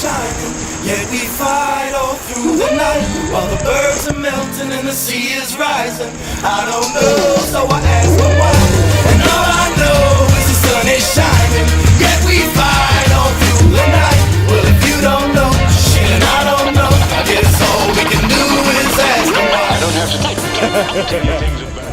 shining, yet we fight all through the night. While the birds are melting and the sea is rising, I don't know, so I ask them why. And all I know is the sun is shining, yet we fight all through the night. Well, if you don't know, shit, and I don't know, I guess all we can do is ask them why. I don't have to tell you things about